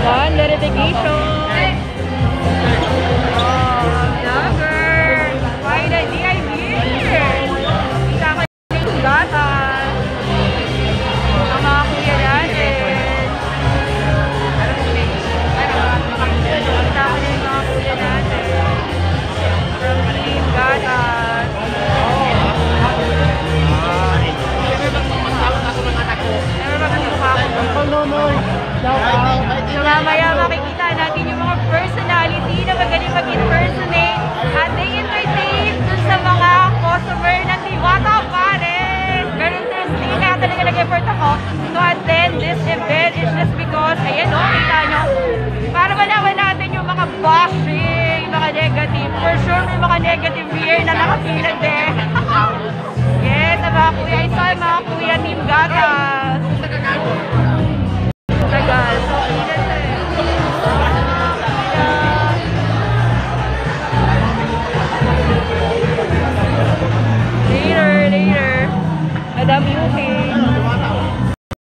Yan, verification. Vlogger. Why the DIB? Kita ko yung gatas. Ang mga kuya natin. Kita ko yung mga kuya natin. From Team Gatas. So mamaya makikita natin yung mga personality na magaling mag-impersonate at they entertain dun sa mga customer ng Diwata Pares. Very interesting. Kaya talaga nag-effort ako to attend this event is just because, ayan o, kita nyo, para malaman natin yung mga bashing, yung mga negative. For sure, may mga negative here na nakapilan din. Yes, ang mga kuya. I saw yung mga kuya Team Gatas. Tagal. So, later. Madam Yuki.